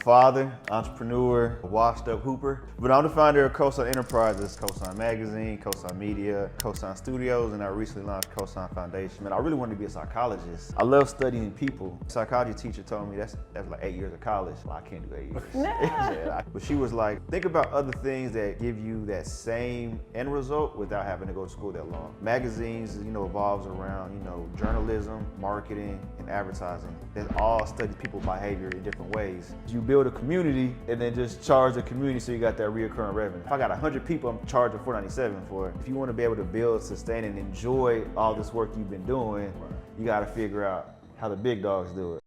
father, entrepreneur, washed up hooper, but I'm the founder of Cosign Enterprises, Cosign Magazine, Cosign Media, Cosign Studios, and I recently launched Cosign Foundation. Man, I really wanted to be a psychologist. I love studying people. A psychology teacher told me that's like 8 years of college. Well, I can't do 8 years. Yeah, but she was like, think about other things that give you that same end result without having to go to school that long. Magazines, evolves around, journalism, marketing, and advertising. That all study people's behavior in different ways. You build a community and then just charge the community so you got that recurring revenue. If I got 100 people, I'm charging $497 for it. If you want to be able to build, sustain, and enjoy all this work you've been doing, you got to figure out how the big dogs do it.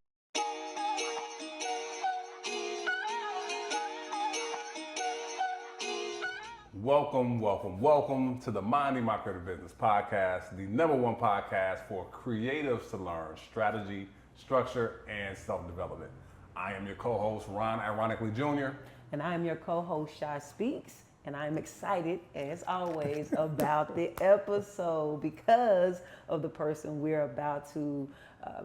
Welcome to the Minding My Creative Business podcast, the #1 podcast for creatives to learn strategy, structure, and self-development. I am your co-host, Ron Ironically Jr. And I am your co-host, ShySpeaks, and I'm excited, as always, about the episode because of the person we're about to,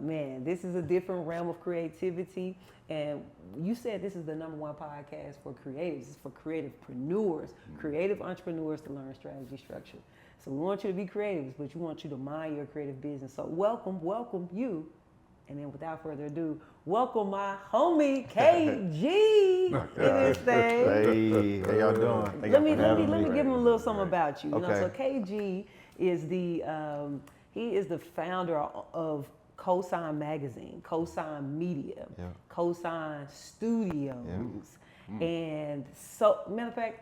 this is a different realm of creativity. And you said this is the #1 podcast for creatives. It's for creativepreneurs, creative entrepreneurs to learn strategy, structure. So we want you to be creatives, but we want you to mind your creative business. So welcome you. And then without further ado, welcome my homie KG in this thing. Hey, how y'all doing? Let me give him a little something about you. Okay. So KG is he is the founder of Cosign Magazine, Cosign Media, Cosign Studios, and so matter of fact,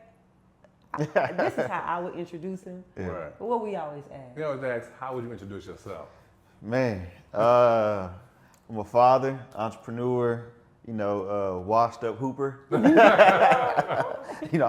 this is how I would introduce him. Yeah. Right. But what we always ask. You always ask, how would you introduce yourself? Man, I'm a father, entrepreneur, washed up hooper. I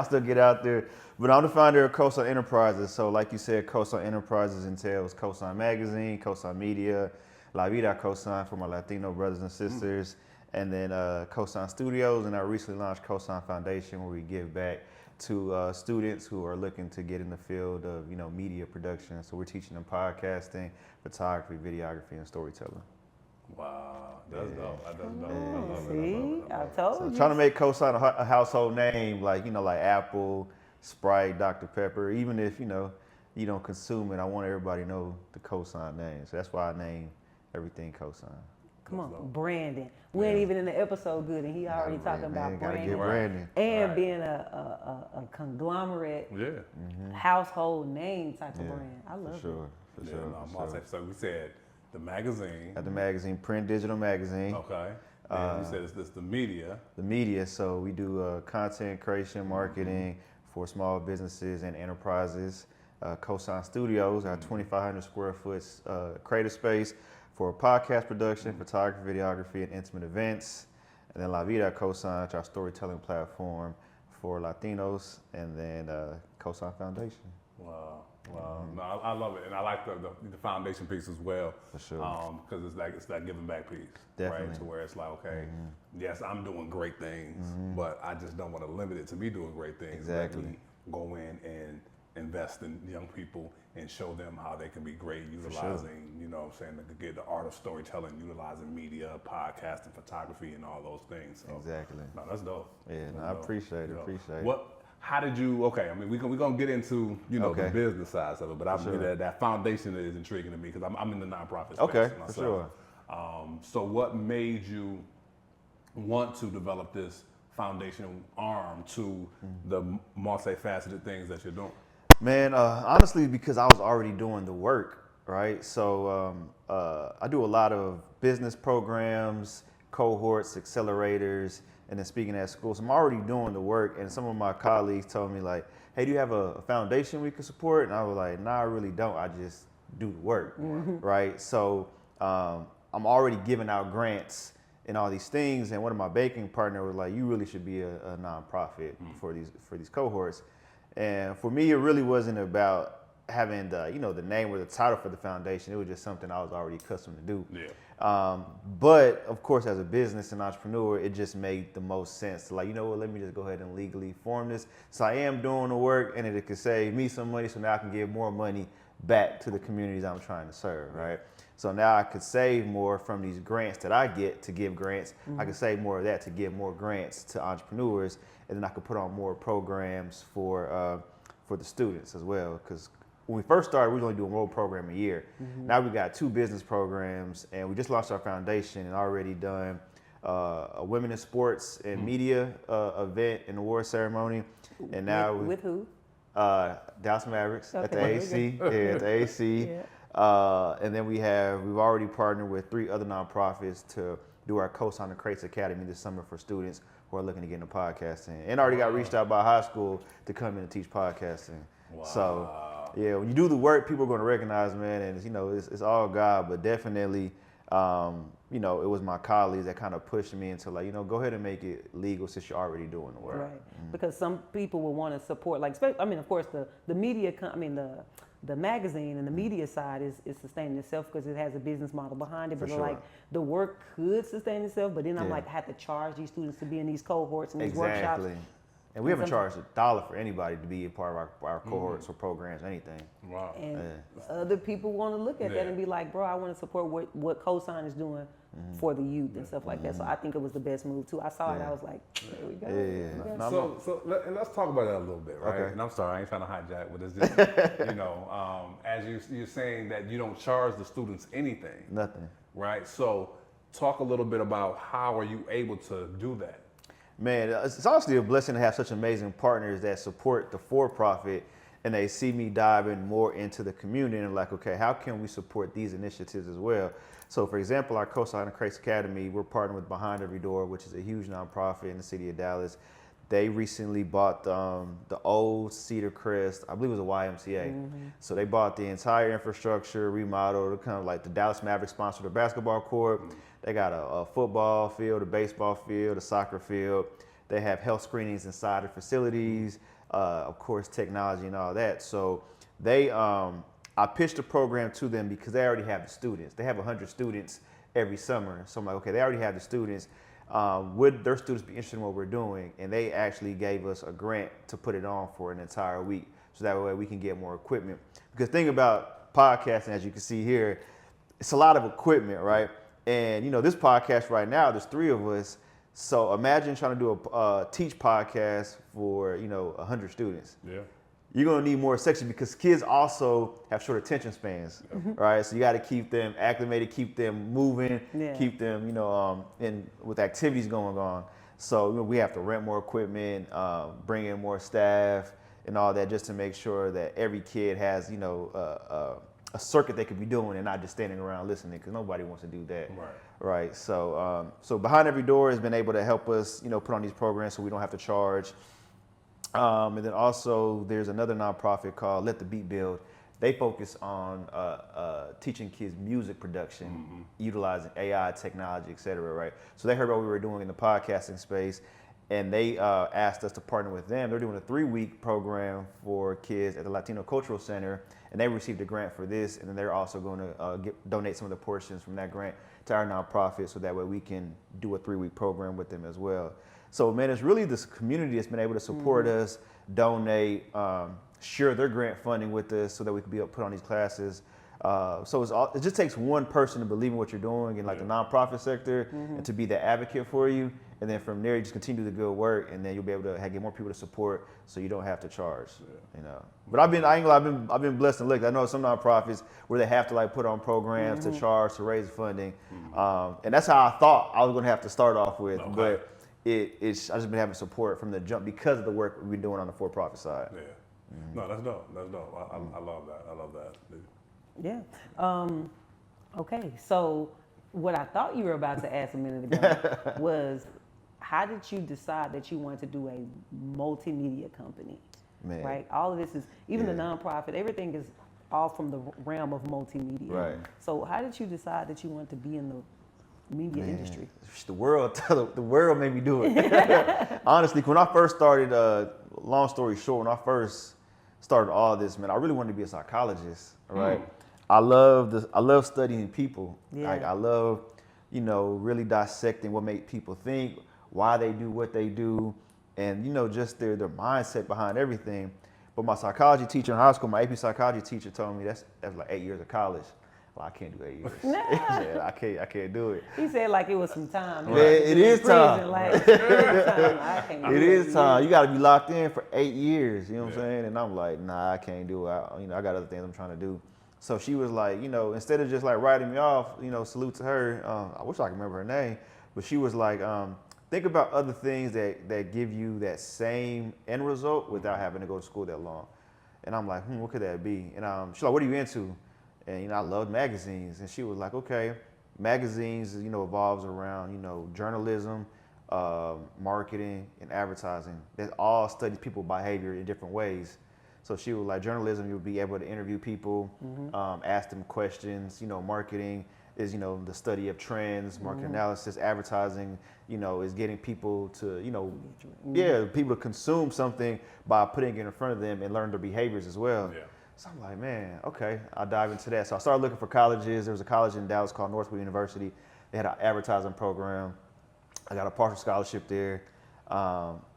still get out there. But I'm the founder of Cosign Enterprises. So like you said, Cosign Enterprises entails Cosign Magazine, Cosign Media, La Vida Cosign for my Latino brothers and sisters, and then Cosign Studios. And I recently launched Cosign Foundation, where we give back to students who are looking to get in the field of, media production. So we're teaching them podcasting, photography, videography, and storytelling. Wow, that's dope. That's dope. I told So you. trying to make Cosign a household name, like Apple, Sprite, Dr. Pepper. Even if you don't consume it, I want everybody to know the Cosign name. So that's why I name everything Cosign. Come on, branding. We ain't even in the episode good, and he already talking about branding. Branding. And being a conglomerate household name type of brand. I love it. For sure. So we said the magazine. At the magazine, print, digital magazine. Okay. And you said it's the media. The media, so we do content creation, marketing for small businesses and enterprises. Cosign Studios, our 2,500 square foot creative space for podcast production, photography, videography, and intimate events. And then La Vida Cosign, our storytelling platform for Latinos, and then Cosign Foundation. Wow. No, I love it, and I like the foundation piece as well. For sure. Because it's that giving back piece, Definitely. right? To where it's like, okay, yes, I'm doing great things, but I just don't want to limit it to me doing great things. Exactly. Let me go in and invest in young people and show them how they can be great, utilizing, to get the art of storytelling, utilizing media, podcasting, photography, and all those things. So, Exactly. No, that's dope. Yeah, That's I dope. appreciate it. Appreciate it. How did you? Okay, I mean, we're gonna get into the business side of it, but that foundation is intriguing to me because I'm in the nonprofit space myself. For sure. So what made you want to develop this foundation arm to the multifaceted things that you're doing? Man, honestly, because I was already doing the work, right? So I do a lot of business programs, cohorts, accelerators, and then speaking at schools. So I'm already doing the work, and some of my colleagues told me like, hey, do you have a foundation we can support? And I was like, nah, I really don't. I just do the work, right? So I'm already giving out grants and all these things, and one of my baking partner was like, you really should be a nonprofit for these cohorts. And for me, it really wasn't about having the name or the title for the foundation. It was just something I was already accustomed to do. Yeah. But of course, as a business and entrepreneur, it just made the most sense to let me just go ahead and legally form this. So I am doing the work, and it could save me some money, so now I can give more money back to the communities I'm trying to serve, right? So now I could save more from these grants that I get to give grants. I could save more of that to give more grants to entrepreneurs, and then I could put on more programs for the students as well. Because when we first started, we were only doing one program a year. Now we got 2 business programs, and we just launched our foundation and already done a women in sports and media event and award ceremony. And now with who? Dallas Mavericks at the Okay, AC. Yeah, at the AC. Yeah. And then we've already partnered with 3 other nonprofits to do our Cosign Enterprises Academy this summer for students who are looking to get into podcasting. And already got reached out by high school to come in and teach podcasting. Wow. So yeah, when you do the work, people are going to recognize, man, and you know, it's all God, but definitely, you know, it was my colleagues that kind of pushed me into like, you know, go ahead and make it legal since you're already doing the work. Right. Because some people will want to support, like, I mean, of course, the media, the magazine and the media side is sustaining itself because it has a business model behind it. For But sure. like the work could sustain itself, but then I'm Yeah. like, I have to charge these students to be in these cohorts and these Exactly. workshops. And we haven't charged $1 for anybody to be a part of our cohorts or programs, anything. Wow. And other people want to look at that and be like, bro, I want to support what Cosign is doing for the youth and stuff like that. So I think it was the best move too. I saw it, I was like, there we go. Yeah. No, And let's talk about that a little bit, right? Okay. And I'm sorry, I ain't trying to hijack, but it's just, you know, as you're saying that you don't charge the students anything, nothing. right? So talk a little bit about how are you able to do that? Man, it's honestly a blessing to have such amazing partners that support the for-profit and they see me diving more into the community and like, okay, how can we support these initiatives as well? So for example, our Cosign Enterprises Academy, we're partnering with Behind Every Door, which is a huge nonprofit in the city of Dallas. They recently bought the old Cedar Crest, I believe it was a YMCA. So they bought the entire infrastructure, remodeled, kind of like the Dallas Mavericks sponsored a basketball court. They got a football field, a baseball field, a soccer field. They have health screenings inside the facilities, of course, technology and all that. So they, I pitched a program to them because they already have the students. They have 100 students every summer. So I'm like, okay, they already have the students. Would their students be interested in what we're doing? And they actually gave us a grant to put it on for an entire week. So that way we can get more equipment. Because the thing about podcasting, as you can see here, it's a lot of equipment, right? And you know, this podcast right now, there's 3 of us. So imagine trying to do a teach podcast for, you know, 100 students. Yeah. You're gonna need more section because kids also have short attention spans, right? So you got to keep them acclimated, keep them moving, keep them, you know, with activities going on. So you know, we have to rent more equipment, bring in more staff, and all that, just to make sure that every kid has, you know, a circuit they could be doing and not just standing around listening, because nobody wants to do that. Right. So, so Behind Every Door has been able to help us, you know, put on these programs so we don't have to charge. And then also there's another nonprofit called Let the Beat Build. They focus on teaching kids music production, utilizing AI technology, et cetera, right? So they heard what we were doing in the podcasting space, and they asked us to partner with them. They're doing a 3-week program for kids at the Latino Cultural Center, and they received a grant for this, and then they're also going to donate some of the portions from that grant to our nonprofit, so that way we can do a 3-week program with them as well. So man, it's really this community that's been able to support us, donate, share their grant funding with us so that we can be able to put on these classes. So it just takes one person to believe in what you're doing in like the nonprofit sector and to be the advocate for you. And then from there, you just continue the good work, and then you'll be able to get more people to support, so you don't have to charge. You know. But I've been blessed and lucky. I know some nonprofits where they have to like put on programs to charge to raise funding, and that's how I thought I was going to have to start off with. But I've just been having support from the jump because of the work we've been doing on the for-profit side. No, that's dope. That's dope. I love that. I love that. Yeah. Okay. So what I thought you were about to ask a minute ago was, how did you decide that you wanted to do a multimedia company? Man. Right. All of this is, even the nonprofit, everything is all from the realm of multimedia. Right. So how did you decide that you wanted to be in the media industry? The world made me do it. Honestly, when I first started, long story short, when I first started all this, man, I really wanted to be a psychologist, right? I love studying people. Like I love, you know, really dissecting what makes people think, why they do what they do, and you know, just their mindset behind everything. But my psychology teacher in high school, my AP psychology teacher, told me that's like 8 years of college. Well, I can't do 8 years. He said, I can't do it. He said like it was some time. Man, it is time. Like, I can't do It is time. You got to be locked in for 8 years. You know what I'm saying? And I'm like, nah, I can't do it. I got other things I'm trying to do. So she was like, instead of just like writing me off, salute to her. I wish I could remember her name, but she was like, think about other things that give you that same end result without having to go to school that long. And I'm like, what could that be? And she's like, what are you into? And I loved magazines. And she was like, okay, magazines, evolves around, journalism, marketing, and advertising. That all studies people's behavior in different ways. So she was like, journalism, you'll be able to interview people, ask them questions. Marketing is, the study of trends, market analysis. Advertising, is getting people to, people to consume something by putting it in front of them and learn their behaviors as well. Yeah. So I'm like, man, okay, I'll dive into that. So I started looking for colleges. There was a college in Dallas called Northwood University. They had an advertising program. I got a partial scholarship there.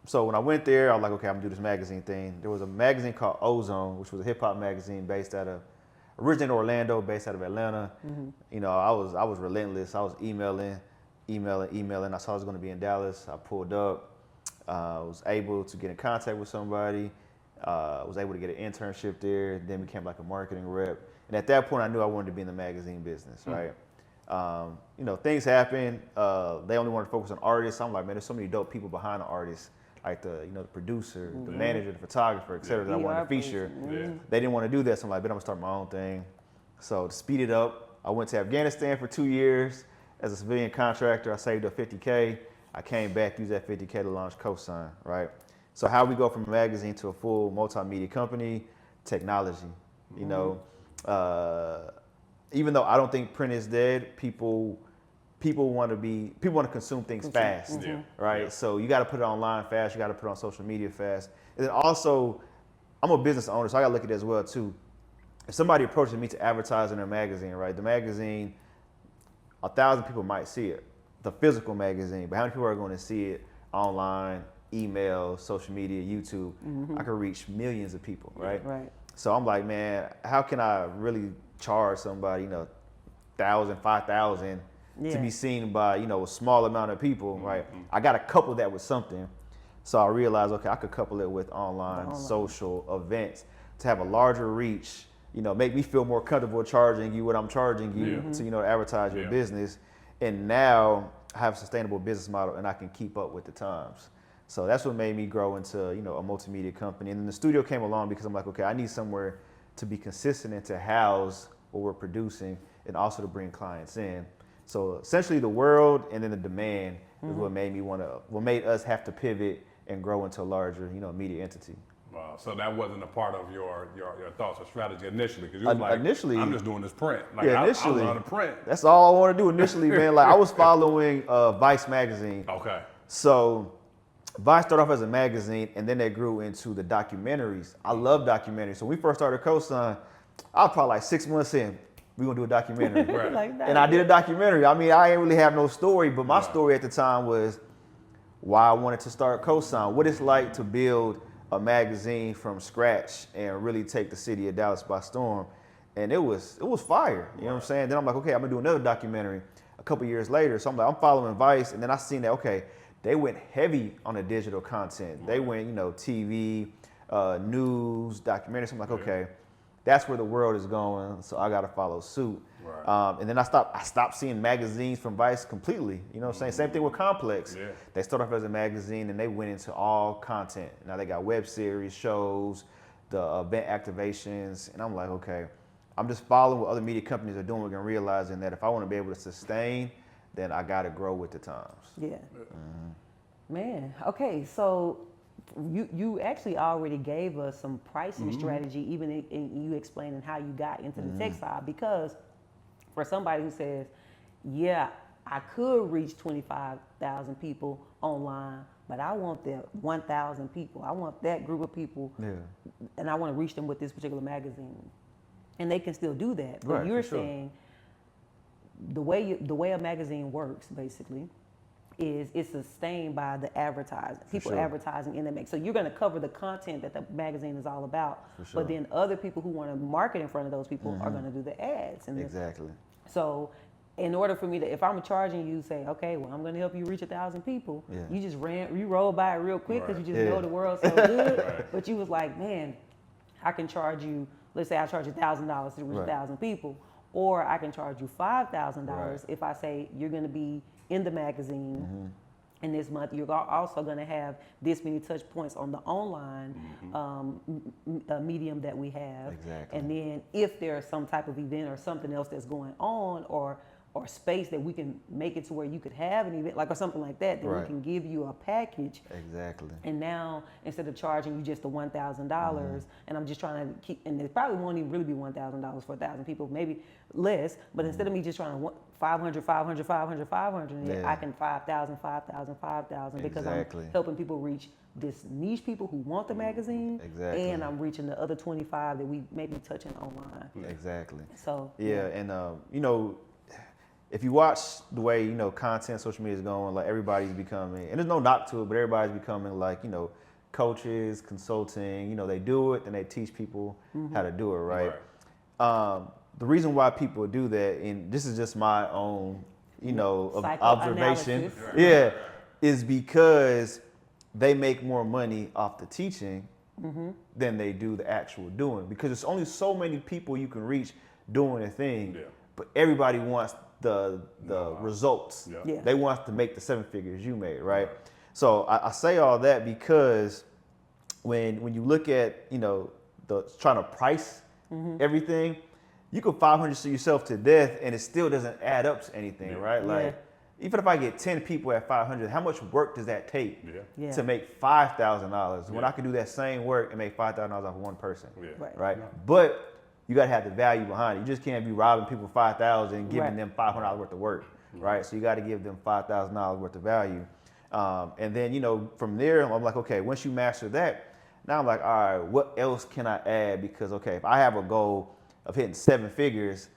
So when I went there, I was like, okay, I'm gonna do this magazine thing. There was a magazine called Ozone, which was a hip hop magazine based out of, originally in Orlando, based out of Atlanta. I was relentless. I was emailing. I saw I was gonna be in Dallas. I pulled up. Was able to get in contact with somebody. Was able to get an internship there. Then became like a marketing rep. And at that point, I knew I wanted to be in the magazine business, right? Things happen. They only wanted to focus on artists. I'm like, man, there's so many dope people behind the artists, like the producer, the manager, the photographer, et cetera, that I wanted to feature. They didn't want to do that, so I'm like, but I'm gonna start my own thing. So to speed it up, I went to Afghanistan for 2 years as a civilian contractor. I saved up $50K. I came back, used that $50K to launch Cosign, right? So how we go from a magazine to a full multimedia company, technology, even though I don't think print is dead, people want to consume things fast, right? Yeah. So you got to put it online fast. You got to put it on social media fast. And then also, I'm a business owner, so I got to look at it as well too. If somebody approaches me to advertise in their magazine, right? The magazine, 1,000 people might see it, the physical magazine, but how many people are going to see it online, email, social media, YouTube? I can reach millions of people, right? Right. So I'm like, man, how can I really charge somebody, 1,000, 5,000 to be seen by, a small amount of people, right? I got to couple that with something. So I realized, okay, I could couple it with online social events to have a larger reach, make me feel more comfortable charging you what I'm charging you to, advertise your business. And now I have a sustainable business model and I can keep up with the times. So that's what made me grow into, a multimedia company. And then the studio came along because I'm like, okay, I need somewhere to be consistent and to house what we're producing and also to bring clients in. So essentially the world and then the demand is what made us have to pivot and grow into a larger, media entity. Wow. So that wasn't a part of your thoughts or strategy initially, because you was like, initially, I'm just doing this print. Like, initially, I learned to print. That's all I want to do initially, man. Like I was following Vice magazine. Okay. So Vice started off as a magazine, and then they grew into the documentaries. I love documentaries. So when we first started Cosign, I was probably like 6 months in. We're going to do a documentary. Right. Like that, and I did a documentary. I mean, I ain't really have no story, but my story at the time was why I wanted to start Cosign, what it's like to build a magazine from scratch and really take the city of Dallas by storm. And it was fire. You know what I'm saying? Then I'm like, okay, I'm going to do another documentary a couple years later. So I'm like, I'm following Vice, and then I seen that, okay, they went heavy on the digital content. They went, TV, news, documentaries. I'm like, okay, that's where the world is going, so I got to follow suit. Right. And then I stopped seeing magazines from Vice completely. You know what I'm saying? Same thing with Complex. Yeah. They started off as a magazine, and they went into all content. Now they got web series, shows, the event activations, and I'm like, okay, I'm just following what other media companies are doing and realizing that if I want to be able to sustain, then I got to grow with the times. Yeah. Man, okay, so you actually already gave us some pricing strategy, even in you explaining how you got into the tech side, because for somebody who says, yeah, I could reach 25,000 people online, but I want the 1,000 people. I want that group of people, and I want to reach them with this particular magazine. And they can still do that. But you're saying the way a magazine works, basically, is it's sustained by the advertising, people sure. advertising in the mag. So you're going to cover the content that the magazine is all about, sure. but then other people who want to market in front of those people are going to do the ads. And Exactly. so in order for me to, if I'm charging you, say, okay, well, I'm going to help you reach 1,000 people, Yeah. you just you roll by it real quick because you just Yeah. know the world so good. Right. But you was like, man, I can charge you, let's say I charge $1,000 to reach Right. 1,000 people, or I can charge you $5,000 Right. if I say you're going to be in the magazine. And this month, you're also going to have this many touch points on the online medium that we have. Exactly. And then if there's some type of event or something else that's going on, or space that we can make it to where you could have an event, like or something like that, then Right. we can give you a package. Exactly. And now, instead of charging you just the $1,000, and I'm just trying to keep, and it probably won't even really be $1,000 for 1,000 people, maybe less. But instead of me just trying to 500, 500, 500, 500, Yeah. I can 5,000, 5,000, 5,000 because Exactly. I'm helping people reach this niche people who want the magazine, Exactly. and I'm reaching the other 25 that we may be touching online. Exactly. So Yeah, and you know, if you watch the way, you know, content, social media is going, like everybody's becoming, and there's no knock to it, but everybody's becoming like, you know, coaches, consulting, you know, they do it and they teach people how to do it, right? The reason why people do that, and this is just my own, you know, observation, Psychoanalysis. yeah, is because they make more money off the teaching than they do the actual doing, because there's only so many people you can reach doing a thing, Yeah. but everybody wants the results. Yeah. Yeah. They want to make the 7 figures you made, right? So I say all that because when you look at, you know, the trying to price everything, you can 500 yourself to death and it still doesn't add up to anything, right? Yeah. Like, even if I get 10 people at 500, how much work does that take Yeah. to make $5,000 when Yeah. I can do that same work and make $5,000 off one person, Yeah. Right. right? But you gotta have the value behind it. You just can't be robbing people 5,000 and giving Right. them $500 worth of work, right? So you got to give them $5,000 worth of value, and then, you know, from there I'm like, okay, once you master that, now I'm like, all right, what else can I add? Because okay, if I have a goal of hitting 7 figures,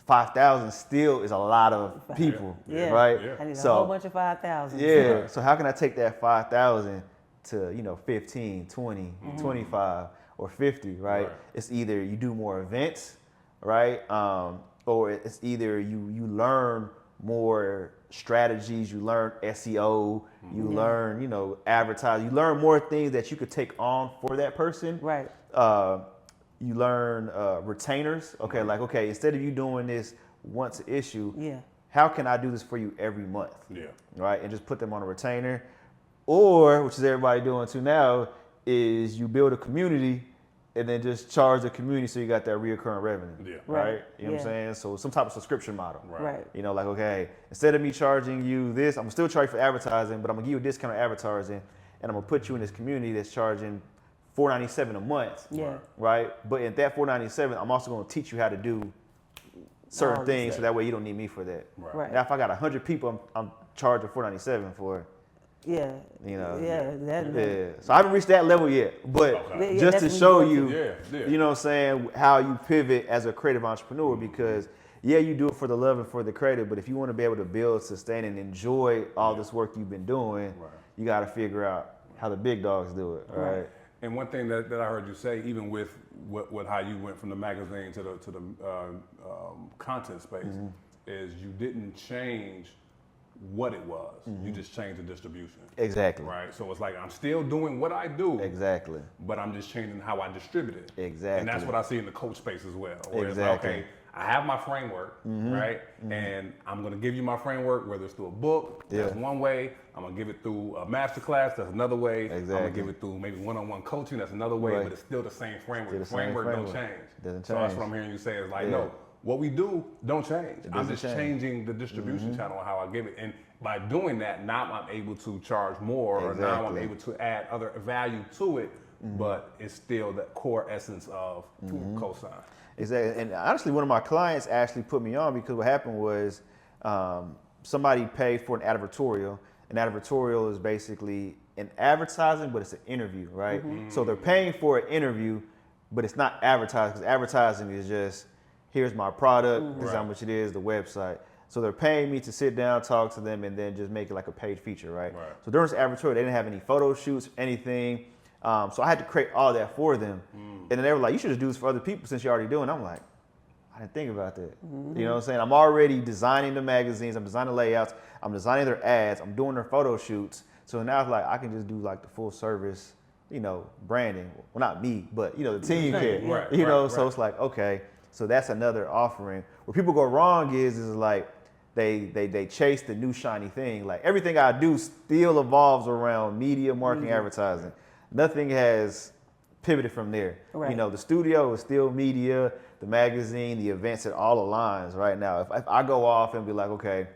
5,000 still is a lot of people, Yeah. right? Yeah. I need a So- whole bunch of 5,000. Yeah. So how can I take that 5,000 to, you know, 15, 20, 25, or 50, right? Right. It's either you do more events, right? Or it's either you learn more strategies, you learn SEO, you learn, you know, advertise, you learn more things that you could take on for that person. Right. You learn retainers. Okay, like, okay, instead of you doing this once an issue, Yeah. how can I do this for you every month? Yeah. Right, and just put them on a retainer. Or, which is everybody doing too now, is you build a community and then just charge the community so you got that reoccurring revenue. Yeah. Right? Right. You know what I'm saying? So some type of subscription model. Right. You know, like, okay, instead of me charging you this, I'm gonna still charge for advertising, but I'm gonna give you a discount on advertising, and I'm gonna put you in this community that's charging $4.97 a month. Yeah. Right? But at that $4.97, I'm also gonna teach you how to do certain All this things so that way you don't need me for that. Right. Now, if I got 100 people, I'm charging $4.97 for. Yeah. You know, Yeah. Yeah. So I haven't reached that level yet, but Okay. Yeah, just that's to when show you you, Yeah, yeah. you know what I'm saying, how you pivot as a creative entrepreneur, because yeah, you do it for the love and for the credit, but if you want to be able to build, sustain, and enjoy all this work you've been doing, Right. you got to figure out how the big dogs do it. All right. And one thing that I heard you say, even with what how you went from the magazine to the content space, is you didn't change what it was. You just changed the distribution. Exactly. Right. So it's like I'm still doing what I do, Exactly. but I'm just changing how I distribute it. Exactly. And that's what I see in the coach space as well. Where it's Exactly. like, okay, I have my framework, right? And I'm going to give you my framework, whether it's through a book, that's Yeah. one way. I'm going to give it through a masterclass, that's another way. I'm going Exactly. to give it through maybe one-on-one coaching, that's another way, Right. but it's still the same framework. Still The the same framework don't framework. change. Doesn't So that's change. what I'm hearing you say is like, Yeah. no, what we do don't change. I'm doesn't just change. changing the distribution channel on how I give it. And by doing that, now I'm able to charge more, or now I'm Exactly. able to add other value to it, but it's still the core essence of Cosign. Exactly. And honestly, one of my clients actually put me on because what happened was somebody paid for an advertorial. An advertorial is basically an advertising, but it's an interview, right? So they're paying for an interview, but it's not advertising, because advertising is just, here's my product, this is how Right. much it is, the website. So they're paying me to sit down, talk to them, and then just make it like a paid feature, right? Right. So during this advertorial, they didn't have any photo shoots, anything. So I had to create all that for them. And then they were like, you should just do this for other people since you're already doing it. I'm like, I didn't think about that. You know what I'm saying? I'm already designing the magazines, I'm designing layouts, I'm designing their ads, I'm doing their photo shoots. So now it's like I can just do like the full service, you know, branding. Well, not me, but you know, the team can. Right, You know, right, so it's like, okay, so that's another offering. Where people go wrong is like they chase the new shiny thing. Like everything I do still evolves around media, marketing, advertising. Nothing has pivoted from there. Right. You know, the studio is still media, the magazine, the events, it all aligns right now. If I go off and be like, okay,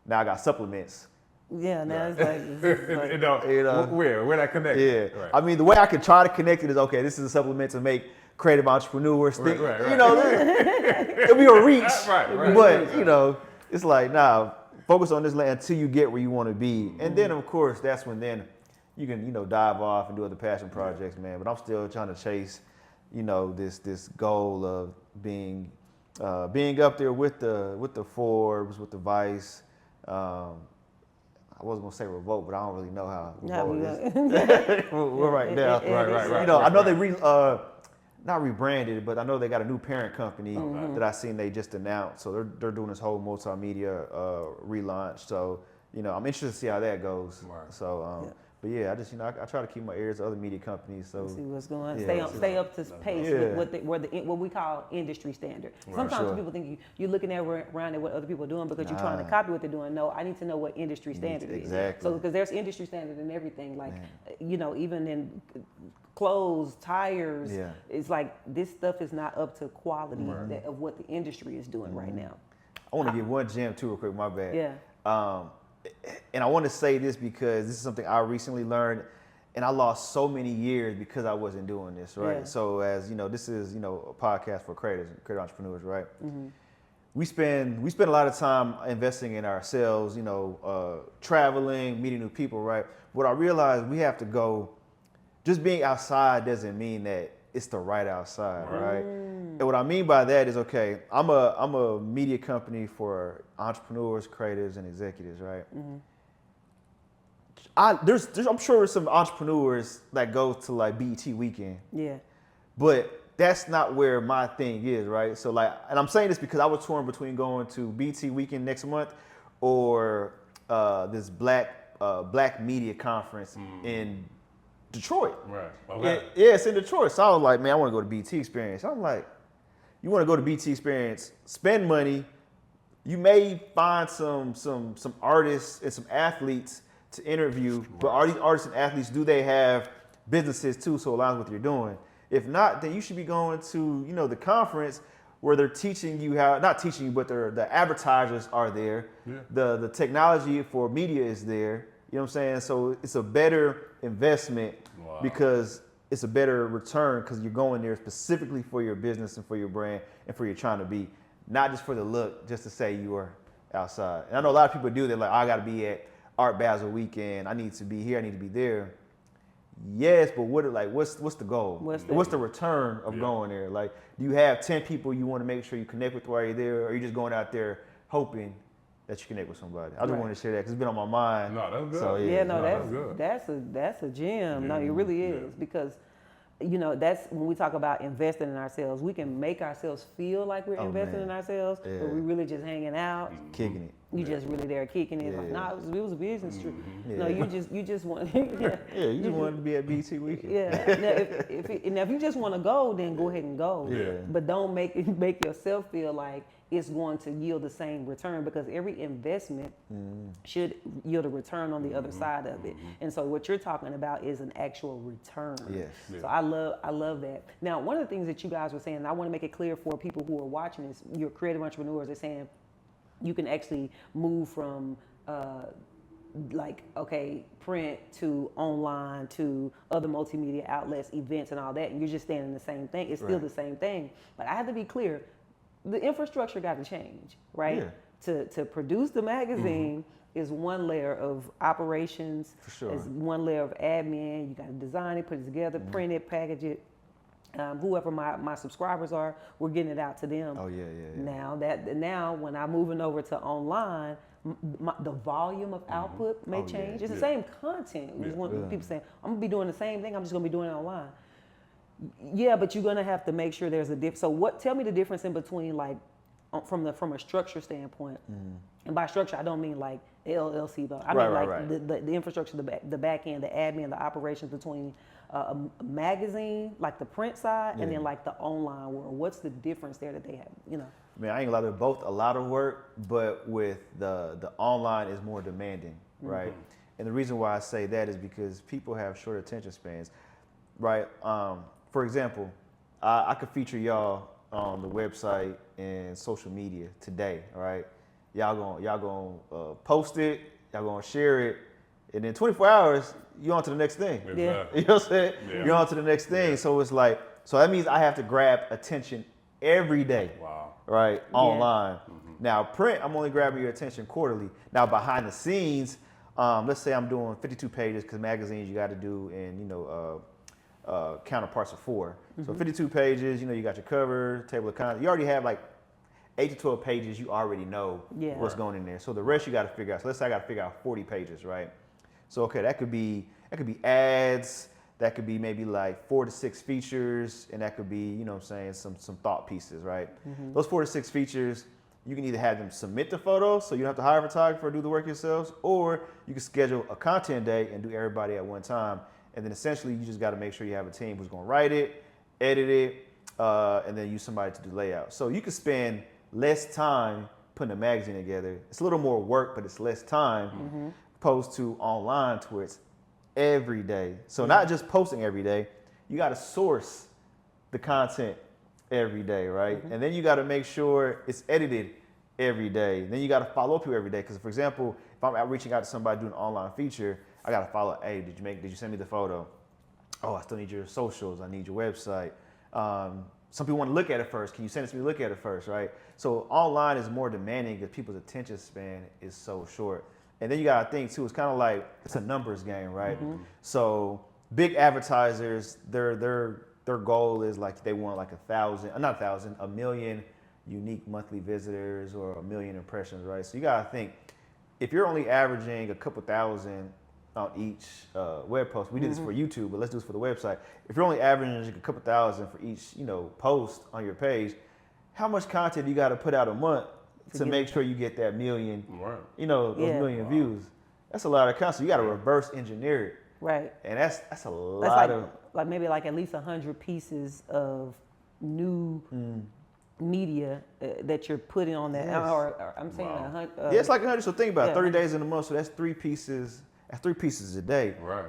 now I got supplements. Yeah, now it's like, you know, where that connected. Yeah. Right. I mean, the way I could try to connect it is, okay, this is a supplement to make creative entrepreneurs think, Right. you know, it'll be a reach. Right. But, you know, it's like, nah, focus on this land until you get where you want to be. And then, of course, that's when then you can, you know, dive off and do other passion projects, man. But I'm still trying to chase, you know, this goal of being up there with the Forbes, with the Vice. I wasn't gonna say Revolt, but I don't really know how Revolt is. We're right now. Right. You know, I know they not rebranded, but I know they got a new parent company that I seen they just announced. So they're doing this whole multimedia relaunch. So you know, I'm interested to see how that goes. Right. So, but yeah, I just I try to keep my ears to other media companies. So see what's going on. Yeah, Stay up to pace with what we call industry standard. Sometimes people think you're looking around at what other people are doing because you're trying to copy what they're doing. No, I need to know what industry standard is. Exactly. So because there's industry standard in everything, like you know, even in clothes, tires. Yeah. It's like this stuff is not up to quality of what the industry is doing right now. I want to give one gem too, real quick. My bad. Yeah. And I want to say this because this is something I recently learned, and I lost so many years because I wasn't doing this, right? Yeah. So as you know, this is, you know, a podcast for creative entrepreneurs, right? We spend a lot of time investing in ourselves, you know, traveling, meeting new people, right? What I realized, we have to go. Just being outside doesn't mean that it's the right outside, right? And what I mean by that is, okay, I'm a media company for entrepreneurs, creatives, and executives, right? I'm sure there's some entrepreneurs that go to like BET weekend, but that's not where my thing is, right? So like, and I'm saying this because I was torn between going to BET weekend next month or this black media conference in Detroit. Right. Okay. Yeah, it's in Detroit. So I was like, man, I want to go to BT Experience. I'm like, you want to go to BT Experience, spend money. You may find some artists and some athletes to interview, but are these artists and athletes, do they have businesses too, so it aligns with what you're doing? If not, then you should be going to, you know, the conference where they're teaching you how, not teaching you, but the advertisers are there. Yeah. The technology for media is there. You know what I'm saying? So it's a better investment because it's a better return because you're going there specifically for your business and for your brand and for your trying to be, not just for the look, just to say you are outside. And I know a lot of people do that, like, I got to be at Art Basel weekend. I need to be here. I need to be there. Yes, but what's the goal? What's the return of going there? Like, do you have 10 people you want to make sure you connect with while you're there, or are you just going out there hoping that you connect with somebody? I just want to share that because it's been on my mind. No, that's good. So, that's a gem. No, it really is because, you know, that's when we talk about investing in ourselves. We can make ourselves feel like we're investing in ourselves, but we're really just hanging out, kicking it. You just really there kicking it. Like, nah, it was a business trip. No, you just want. You just want to be at BT weekend. Now if you just want to go, then go ahead and go. Yeah. But don't make yourself feel like it's going to yield the same return, because every investment should yield a return on the other side of it. And so what you're talking about is an actual return. Yes. So I love that. Now, one of the things that you guys were saying, and I want to make it clear for people who are watching this, your creative entrepreneurs are saying you can actually move from print to online to other multimedia outlets, events and all that, and you're just staying in the same thing. It's still the same thing. But I have to be clear, the infrastructure got to change, right? Yeah. To produce the magazine is one layer of operations. For sure. Is one layer of admin. You got to design it, put it together, print it, package it. whoever my subscribers are, we're getting it out to them. Oh yeah. Now when I'm moving over to online, the volume of output may change. It's the same content. People saying, I'm gonna be doing the same thing, I'm just gonna be doing it online. Yeah, but you're gonna have to make sure there's a difference. So tell me the difference in between, like, from a structure standpoint. And by structure, I don't mean like LLC though. I mean like the infrastructure, the back end, the admin, the operations between a magazine, like the print side, and then like the online world. What's the difference there that they have? Man, I ain't gonna lie, they're both a lot of work, but with the online is more demanding, right? And the reason why I say that is because people have short attention spans, right? For example, I could feature y'all on the website and social media today, all right? Y'all gonna post it, y'all gonna share it, and then 24 hours, you're on to the next thing. Exactly. You know what I'm saying? Yeah. You're on to the next thing. So it's like, so that means I have to grab attention every day. Wow. Right? Online. Now print, I'm only grabbing your attention quarterly. Now behind the scenes, let's say I'm doing 52 pages, because magazines you got to do in, counterparts of 4. So 52 pages, you got your cover, table of contents. You already have like 8 to 12 pages, you already know what's going in there. So the rest you got to figure out. So let's say I got to figure out 40 pages, right? So okay, that could be ads, that could be maybe like 4 to 6 features, and that could be, some thought pieces, right? Those 4 to 6 features, you can either have them submit the photos, so you don't have to hire a photographer or do the work yourselves, or you can schedule a content day and do everybody at one time. And then essentially you just got to make sure you have a team who's going to write it, edit it, and then use somebody to do layout. So you can spend less time putting a magazine together. It's a little more work, but it's less time, opposed to online, to where it's every day. So not just posting every day, you got to source the content every day, right? And then you got to make sure it's edited every day. Then you got to follow up people every day. Because for example, if I'm out reaching out to somebody doing an online feature, I got to follow, hey, did you send me the photo? Oh, I still need your socials. I need your website. Some people want to look at it first. Can you send it to me to look at it first, right? So online is more demanding because people's attention span is so short. And then you got to think too, it's kind of like, it's a numbers game, right? So big advertisers, their goal is like, they want like 1 million unique monthly visitors or 1 million impressions, right? So you got to think, if you're only averaging a couple thousand on each web post, we did this for YouTube, but let's do this for the website. If you're only averaging a couple thousand for each, post on your page, how much content you got to put out a month to make sure you get that million, those million views? That's a lot of content. You got to reverse engineer it. Right. And that's a lot of maybe at least 100 pieces of new media that you're putting on that. Or I'm saying 100. Yeah, it's like 100. So think about it, 30 days in a month. So that's 3 pieces. That's 3 pieces a day. Right.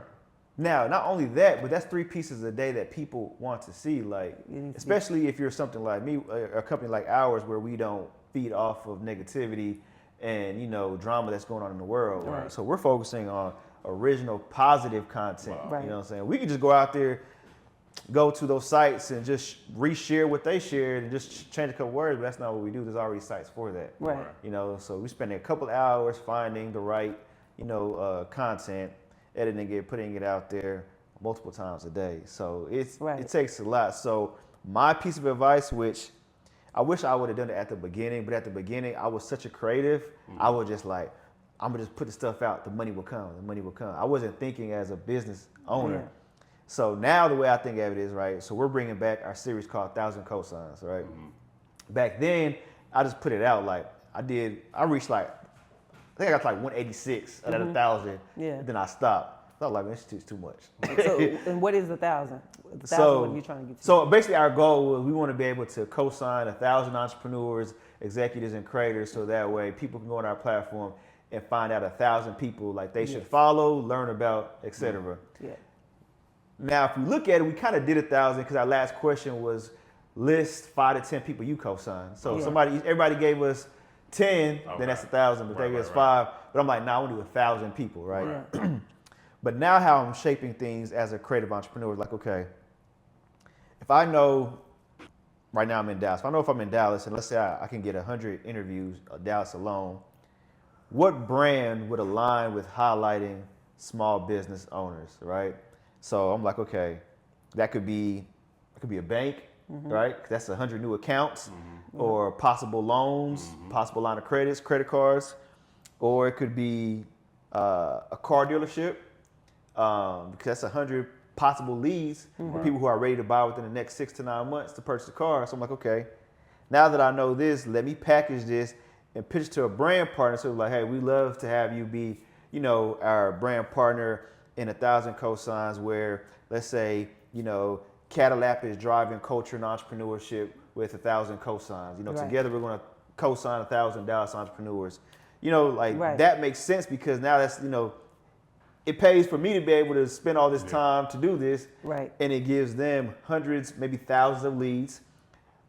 Now, not only that, but that's 3 pieces a day that people want to see. Like, especially if you're something like me, a company like ours, where we don't feed off of negativity and drama that's going on in the world. Right. So we're focusing on original, positive content. Right. You know what I'm saying? We could just go out there, go to those sites and just reshare what they shared and just change a couple words, but that's not what we do. There's already sites for that. Right. So we spend a couple hours finding the right, content, editing it, putting it out there multiple times a day. So it takes a lot. So my piece of advice, which I wish I would have done it at the beginning, but at the beginning I was such a creative. I was just like, I'm gonna just put the stuff out. The money will come. The money will come. I wasn't thinking as a business owner. Yeah. So now the way I think of it is, right, so we're bringing back our series called 1,000 Cosigns, right? Back then, I just put it out like, I reached like, I think I got like 186 out of 1,000. Yeah. Then I stopped. I was like, man, this is too much. So, and what is 1,000? 1,000, what are you trying to get to? So basically our goal was we want to be able to co-sign 1,000 entrepreneurs, executives, and creators, so that way people can go on our platform and find out 1,000 people like they should follow, learn about, etc. Yeah. Now, if you look at it, we kind of did 1,000 because our last question was list 5 to 10 people you co-sign. So everybody gave us 10, then that's 1,000. But they gave us 5. But I'm like, nah, I want to do 1,000 people, right? But now how I'm shaping things as a creative entrepreneur is like, okay, if I know, right now I'm in Dallas. If I know if I'm in Dallas, and let's say I can get 100 interviews, Dallas alone, what brand would align with highlighting small business owners, right? So I'm like, okay, that could be It could be a bank, right? That's 100 new accounts, or possible loans, possible line of credits, credit cards, or it could be a car dealership, because that's 100 possible leads for people who are ready to buy within the next 6 to 9 months to purchase a car. So I'm like, okay, now that I know this, let me package this and pitch to a brand partner. So like, hey, we love to have you be, our brand partner in 1,000 cosigns, where let's say, Cadillac is driving culture and entrepreneurship with 1,000 cosigns. Right. Together we're going to cosign 1,000 Dallas entrepreneurs. Right. That makes sense, because now that's, it pays for me to be able to spend all this time to do this. Right. And it gives them hundreds, maybe thousands of leads,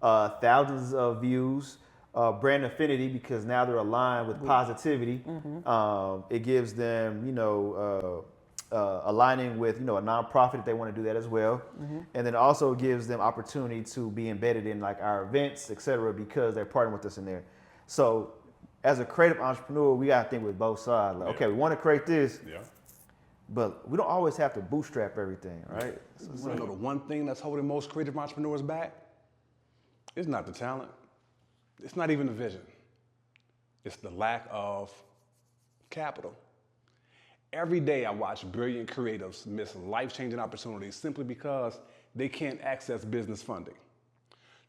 thousands of views, brand affinity, because now they're aligned with positivity. It gives them, aligning with, a nonprofit if they want to do that as well. And then also gives them opportunity to be embedded in like our events, et cetera, because they're partnering with us in there. So as a creative entrepreneur, we got to think with both sides. Like, okay, we want to create this, but we don't always have to bootstrap everything, right? You want to know the one thing that's holding most creative entrepreneurs back? It's not the talent. It's not even the vision. It's the lack of capital. Every day I watch brilliant creatives miss life-changing opportunities simply because they can't access business funding.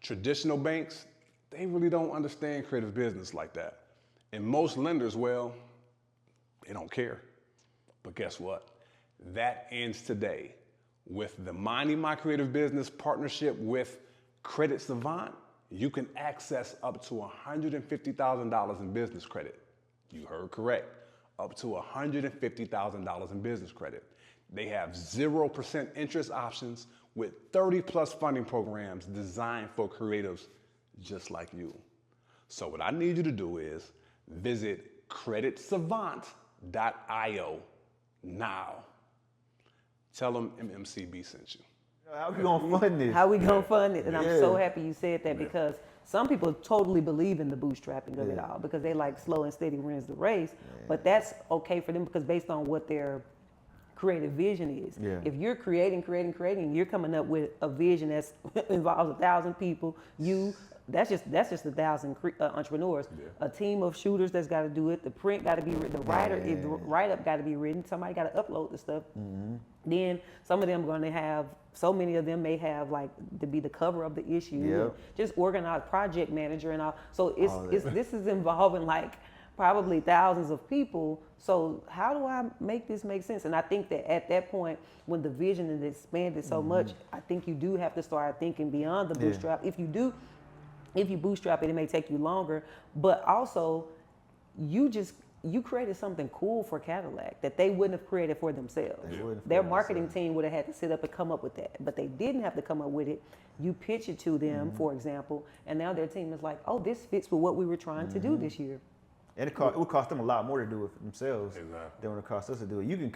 Traditional banks, they really don't understand creative business like that. And most lenders, well, they don't care. But guess what? That ends today with the Minding My Creative Business partnership with Credit Savant. You can access up to $150,000 in business credit. You heard correct. Up to $150,000 in business credit. They have 0% interest options with 30 plus funding programs designed for creatives just like you. So what I need you to do is visit creditsavant.io now. Tell them MMCB sent you. How we gonna fund this? How we gonna fund it? And I'm so happy you said that, because some people totally believe in the bootstrapping of it all, because they like slow and steady wins the race. But that's okay for them, because based on what their creative vision is. If you're creating, you're coming up with a vision that involves 1,000 people, that's just 1,000 entrepreneurs. A team of shooters that's got to do it. The print got to be written. The write-up got to be written. Somebody got to upload the stuff. Then some of them going to have. So many of them may have like to be the cover of the issue. Just organized project manager and all. So this is involving like probably thousands of people. So how do I make this make sense? And I think that at that point, when the vision is expanded so much, I think you do have to start thinking beyond the bootstrap. If you bootstrap it, it may take you longer, but also you created something cool for Cadillac that they wouldn't have created for themselves. Their marketing team would have had to sit up and come up with that, but they didn't have to come up with it. You pitch it to them, for example, and now their team is like, oh, this fits with what we were trying to do this year. And it would cost them a lot more to do it for themselves than what it costs us to do it. You can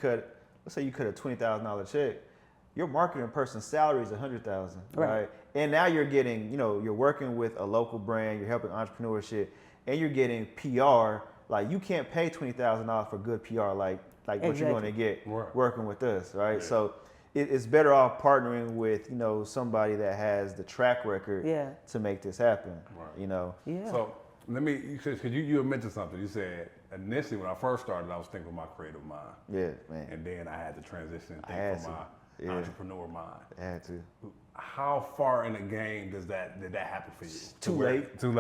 let's say you cut a $20,000 check. Your marketing person's salary is $100,000, right? And now you're getting, you're working with a local brand, you're helping entrepreneurship, and you're getting PR. Like, you can't pay $20,000 for good PR like what you're going to get working with us, right? So it's better off partnering with, somebody that has the track record to make this happen, So let me, because you had mentioned something. You said initially when I first started, I was thinking with my creative mind. Yeah, man. And then I had to transition and think from my entrepreneur mind. I had to. How far in the game did that happen for you? Too late. Too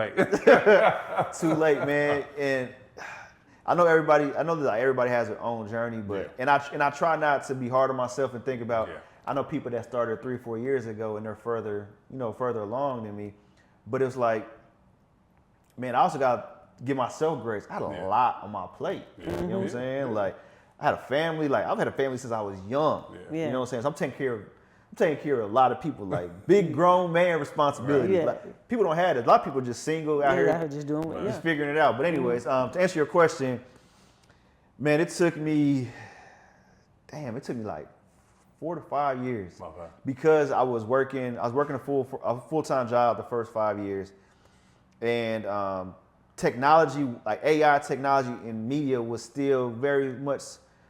late, man. And I know that everybody has their own journey, but and I try not to be hard on myself and think about. I know people that started 3-4 years ago and they're further along than me, but it's like, man, I also got to give myself grace. I had a lot on my plate. You know what I'm saying? Like, I had a family. Like, I've had a family since I was young. You know what I'm saying? So I'm taking care of a lot of people, like big grown man responsibilities. Like, people don't have it. A lot of people are just single out here just doing it, just figuring it out. But anyways, to answer your question, man, it took me like 4 to 5 years because I was working a full-time job the first 5 years, and technology, like AI technology in media, was still very much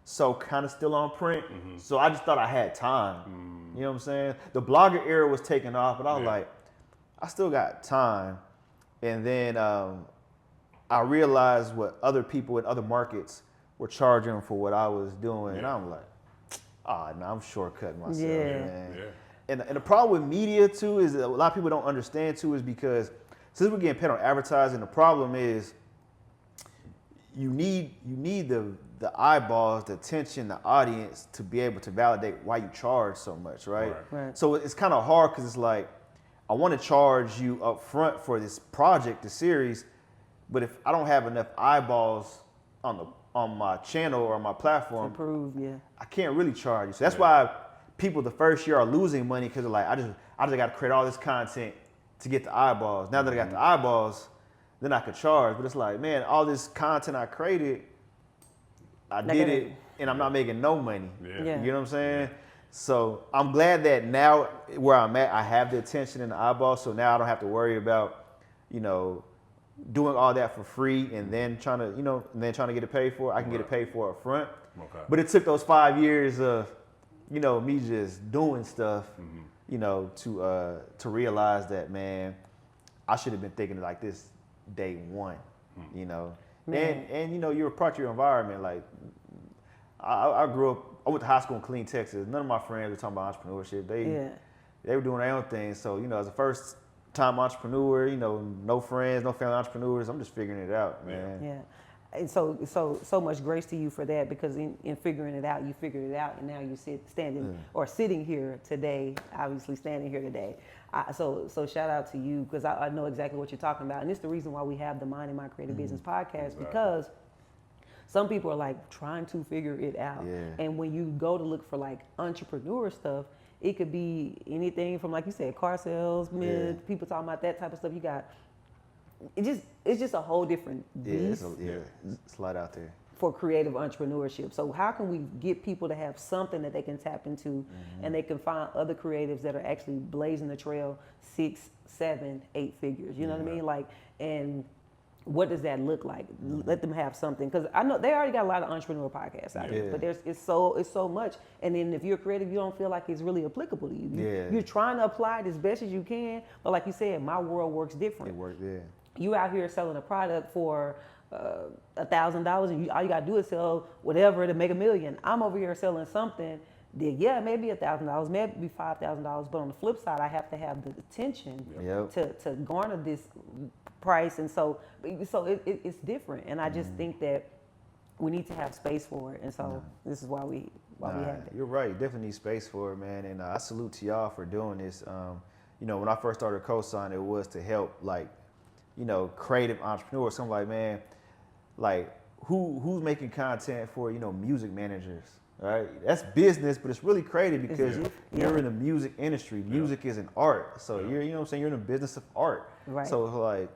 so kind of still on print. So I just thought I had time. You know what I'm saying? The blogger era was taking off, but I was like, I still got time. And then I realized what other people in other markets were charging for what I was doing. And I'm like, I'm shortcutting myself, man. Yeah. And the problem with media too is that a lot of people don't understand too is because since we're getting paid on advertising, the problem is you need the eyeballs, the attention, the audience to be able to validate why you charge so much, right? Right. So it's kind of hard because it's like I want to charge you up front for this project, the series, but if I don't have enough eyeballs on my channel or on my platform, I can't really charge you. So that's why people the first year are losing money because they're like, I just got to create all this content to get the eyeballs. Now that I got the eyeballs, then I could charge. But it's like, man, all this content I created, I did it, and I'm not making no money. You know what I'm saying? Yeah. So I'm glad that now where I'm at, I have the attention and the eyeballs. So now I don't have to worry about, doing all that for free and then trying to get it paid for. I can get it paid for up front. Okay. But it took those 5 years of, me just doing stuff, to realize that, man, I should have been thinking like this day one, And you're a part of your environment. Like I grew up, I went to high school in Killeen, Texas. None of my friends were talking about entrepreneurship. They were doing their own thing. So, as a first time entrepreneur, no friends, no family entrepreneurs. I'm just figuring it out, man. Yeah. And so much grace to you for that, because in figuring it out, you figured it out, and now you're sitting here today, obviously standing here today. So shout out to you, because I know exactly what you're talking about. And it's the reason why we have the Mind in My Creative Business podcast, because some people are like trying to figure it out. Yeah. And when you go to look for like entrepreneur stuff, it could be anything from, like you said, car salesmen, people talking about that type of stuff. You got, it's just a whole different beast. It's a lot out there for creative entrepreneurship. So how can we get people to have something that they can tap into, and they can find other creatives that are actually blazing the trail 6, 7, 8 figures? You know what I mean? Like, and what does that look like? Let them have something, because I know they already got a lot of entrepreneur podcasts out there, but it's so much. And then if you're creative, you don't feel like it's really applicable to you. You're trying to apply it as best as you can, but like you said, my world works different. It works, You out here selling a product for $1,000, and all you gotta do is sell whatever to make $1 million. I'm over here selling something that, maybe $1,000, maybe $5,000, but on the flip side, I have to have the attention to garner this price, and so it's different. And I just think that we need to have space for it, and so this is why we have it. You're right. Definitely need space for it, man. And I salute to y'all for doing this. When I first started Cosign, it was to help creative entrepreneurs. So I'm like, man, like who's making content for music managers, right? That's business, but it's really creative because you're in the music industry. Music is an art, so you're you're in the business of art. Right. So like,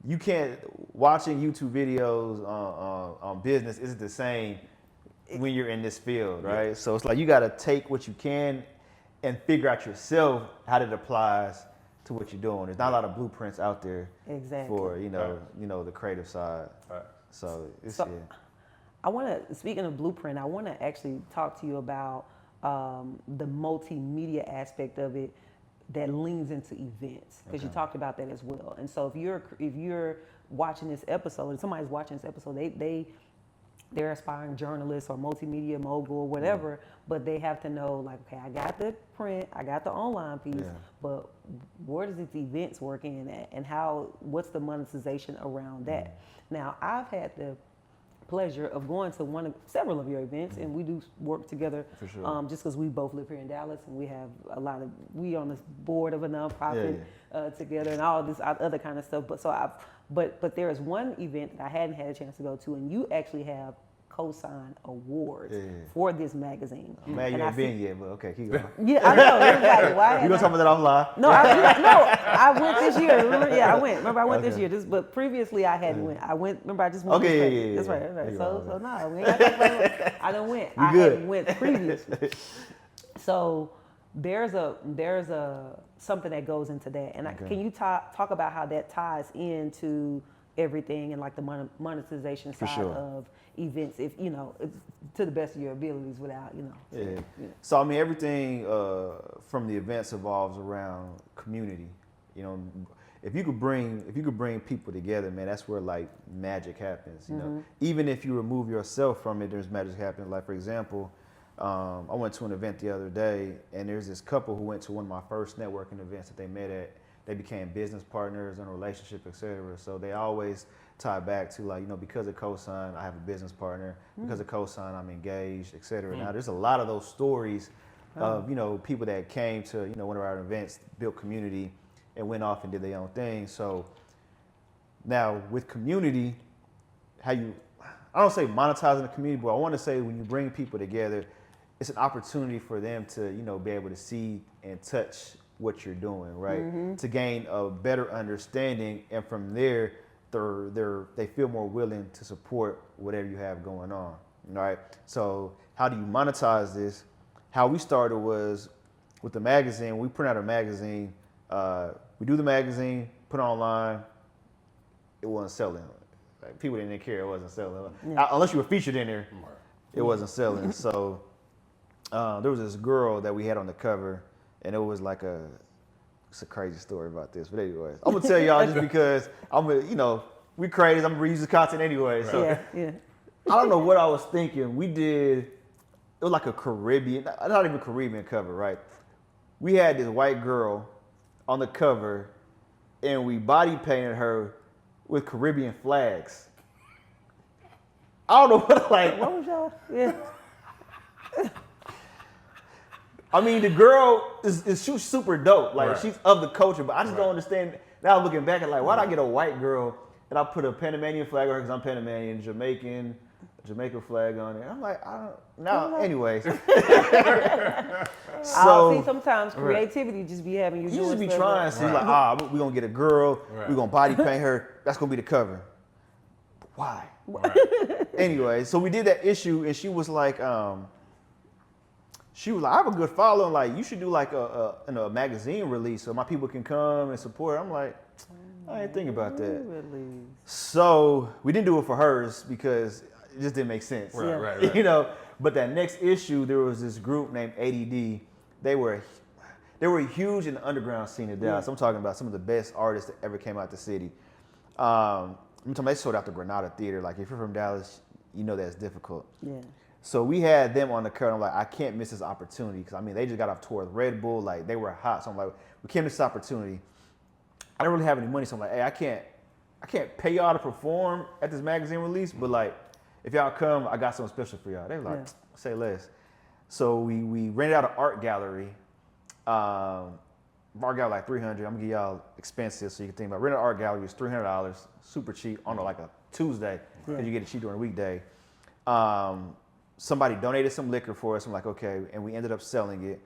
you can't watching YouTube videos on business isn't the same when you're in this field, right? So it's like you got to take what you can and figure out yourself how it applies to what you're doing. There's not a lot of blueprints out there for the creative side. So I want to, speaking of blueprint, I want to actually talk to you about the multimedia aspect of it that leans into events, because you talked about that as well. And so if you're watching this episode, and somebody's watching this episode, they're aspiring journalists or multimedia mogul or whatever, but they have to know, like, okay, I got the print, I got the online piece, but where does these events work in at, and what's the monetization around that? Now, I've had the pleasure of going to several of your events, and we do work together. For sure. Just because we both live here in Dallas, and we have we on the board of a nonprofit together, and all this other kind of stuff. But there is one event that I hadn't had a chance to go to, and you actually have Cosign Awards for this magazine. Man, you ain't been yet, but okay, keep going. Yeah, I know. Exactly. Why you gonna talk about that offline? No, I went this year. Remember? Yeah, I went. Remember, I went this year. But previously, I hadn't went. I went. Remember, I just went. Okay, That's right. That's right. So no, we ain't got to talk about it. I done went. I hadn't went previously. So there's a something that goes into that, and can you talk about how that ties into everything and like the monetization side sure. of events, if you know, to the best of your abilities, without Yeah. So I mean, everything from the events evolves around community. You know, if you could bring people together, man, that's where like magic happens. You know, even if you remove yourself from it, there's magic happening. Like for example, I went to an event the other day, and there's this couple who went to one of my first networking events that they met at. They became business partners in a relationship, etc. So they always tie back to like, because of Cosign, I have a business partner. Because of Cosign, I'm engaged, etc. Now there's a lot of those stories of people that came to one of our events, built community, and went off and did their own thing. So now with community, I don't say monetizing the community, but I want to say when you bring people together, it's an opportunity for them to be able to see and touch what you're doing, right? To gain a better understanding, and from there, they feel more willing to support whatever you have going on, right? So how do you monetize this? How we started was with the magazine. We print out a magazine. We do the magazine, put it online. It wasn't selling. Like, people didn't care. It wasn't selling. Unless you were featured in there, it wasn't selling. So there was this girl that we had on the cover. And it was like it's a crazy story about this. But anyways, I'm gonna tell y'all just because we crazy. I'm gonna reuse the content anyway. So yeah. I don't know what I was thinking. It was like a Caribbean, not even Caribbean cover, right? We had this white girl on the cover, and we body painted her with Caribbean flags. I don't know what What was y'all? Yeah. I mean, the girl she's super dope. Like she's of the culture, but I just don't understand. Now looking back at like, why'd I get a white girl and I put a Panamanian flag on her because I'm Panamanian, Jamaican flag on it. I'm like, I don't know. Anyways. So see, sometimes creativity just be having you. You doing just be stuff trying to see like, we're gonna get a girl, we're gonna body paint her, that's gonna be the cover. But why? Anyway, so we did that issue, and she was like, I have a good following. Like, you should do like a magazine release so my people can come and support. I'm like, I ain't thinking about that. Really? So we didn't do it for hers because it just didn't make sense. Right. But that next issue, there was this group named ADD. They were huge in the underground scene in Dallas. I'm talking about some of the best artists that ever came out the city. They sold out the Granada Theater. Like, if you're from Dallas, you know that's difficult. Yeah. So we had them on the cover. I'm like, I can't miss this opportunity because they just got off tour with Red Bull. Like, they were hot. So I'm like, we can't miss this opportunity. I don't really have any money, so I'm like, hey, I can't pay y'all to perform at this magazine release, but like, if y'all come, I got something special for y'all. They were like, say less. So we rented out an art gallery. Art gallery like $300. I'm gonna give y'all expensive so you can think about it. Rented art gallery was $300, super cheap on like a Tuesday because you get it cheap during a weekday. Somebody donated some liquor for us. I'm like, okay, and we ended up selling it.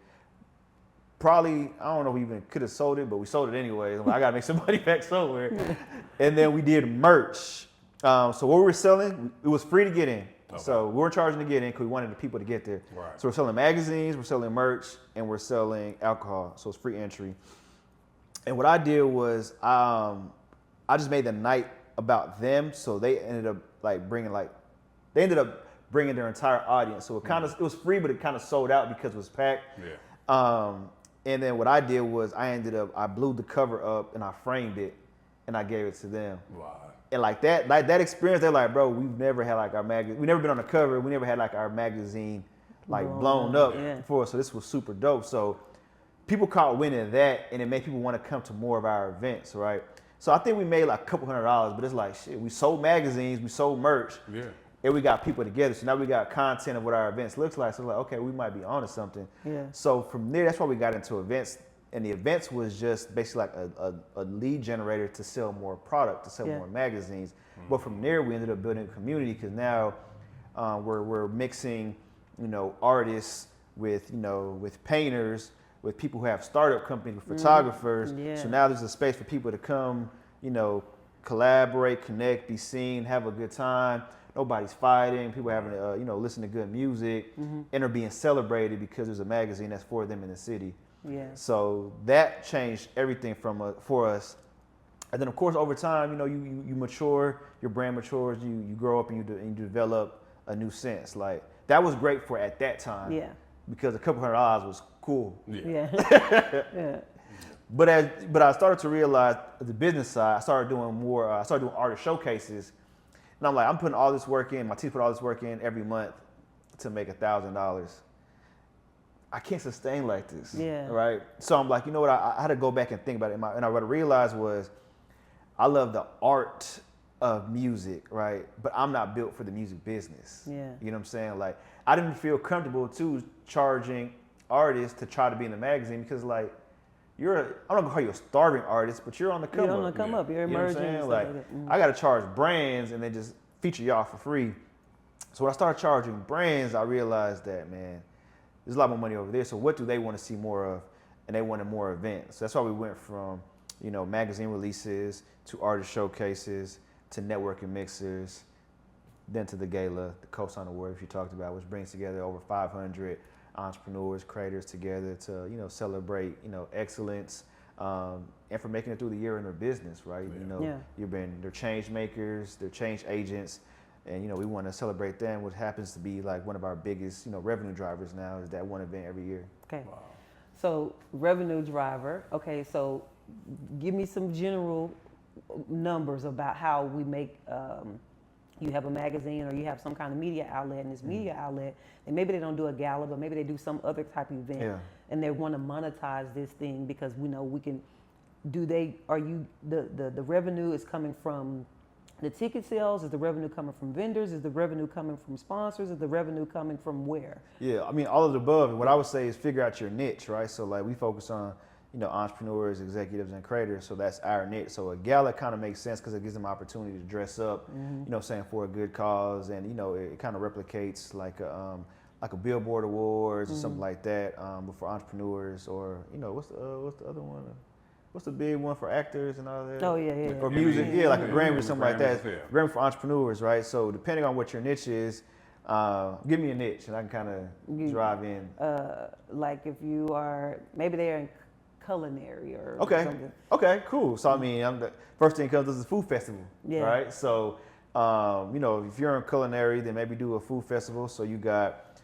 Probably, I don't know if we even could have sold it, but we sold it anyways. I'm like, I gotta make some money back somewhere. And then we did merch. So what we were selling, it was free to get in. Okay. So we weren't charging to get in because we wanted the people to get there. Right. So we're selling magazines, we're selling merch, and we're selling alcohol. So it's free entry. And what I did was, I just made the night about them. So they ended up bringing their entire audience. So it was free, but it kind of sold out because it was packed. Yeah. And then what I did was I blew the cover up and I framed it and I gave it to them. Wow. And like that experience, they're like, bro, we've never had like our magazine, we've never been on the cover, we never had like our magazine like blown up before. So this was super dope. So people caught wind of that, and it made people want to come to more of our events, right? So I think we made like a couple $100, but it's like, shit, we sold magazines, we sold merch. Yeah. And we got people together. So now we got content of what our events looks like. So like, okay, we might be onto something. Yeah. So from there, that's why we got into events. And the events was just basically like a lead generator to sell more product, to sell more magazines. Mm-hmm. But from there, we ended up building a community because now we're mixing, artists with painters, with people who have startup companies, with photographers. Yeah. So now there's a space for people to come, collaborate, connect, be seen, have a good time. Nobody's fighting. People having listen to good music, and are being celebrated because there's a magazine that's for them in the city. Yeah. So that changed everything for us. And then of course over time, you know, you mature, your brand matures, you grow up and you develop a new sense. Like that was great for at that time. Yeah. Because a couple $100 was cool. Yeah. Yeah. But I started to realize the business side, I started doing artist showcases. And I'm like, I'm putting all this work in, my team put all this work in every month to make $1,000. I can't sustain like this. Yeah. Right? So I'm like, you know what, I had to go back and think about it. And what I realized was I love the art of music, right? But I'm not built for the music business. Yeah. You know what I'm saying? Like, I didn't feel comfortable too charging artists to try to be in the magazine because like, I'm not gonna call you a starving artist, but you're on the come up. You're on the come up, you're You know what I'm emerging. saying? And Like, stuff like that. I gotta charge brands and then just feature y'all for free. So when I started charging brands, I realized that, man, there's a lot more money over there. So what do they want to see more of? And they wanted more events. So that's why we went from, you know, magazine releases to artist showcases to networking mixers, then to the gala, the Cosine Award, which you talked about, which brings together over 500 entrepreneurs, creators together to, you know, celebrate, you know, excellence, and for making it through the year in their business, right? Yeah. You know, they're change makers, they're change agents, and, you know, we want to celebrate them, which happens to be like one of our biggest, you know, revenue drivers now is that one event every year. Okay. Wow. So revenue driver. Okay. So give me some general numbers about how we make, you have a magazine or you have some kind of media outlet, and this media outlet, and maybe they don't do a gala, but maybe they do some other type of event, Yeah. and they want to monetize this thing because we know we can. The revenue is coming from the ticket sales? Is the revenue coming from vendors? Is the revenue coming from sponsors? Is the revenue coming from where? Yeah, I mean, all of the above. And what I would say is figure out your niche, right? So like we focus on, you know, entrepreneurs, executives, and creators. So that's our niche. So a gala kind of makes sense because it gives them opportunity to dress up, you know, saying for a good cause, and you know, it kind of replicates like a Billboard Awards or something like that, but for entrepreneurs, or you know, what's the other one? What's the big one for actors and all that? Oh yeah. Or music, yeah, like a Grammy or something like that. Grammys, yeah. Grammy for entrepreneurs, right? So depending on what your niche is, give me a niche and I can kind of drive in. Like if you are, maybe they're in culinary or Okay. something. Okay, cool. So I mean, the first thing comes is a food festival, Yeah. right? So, you know, if you're in culinary, then maybe do a food festival. So you got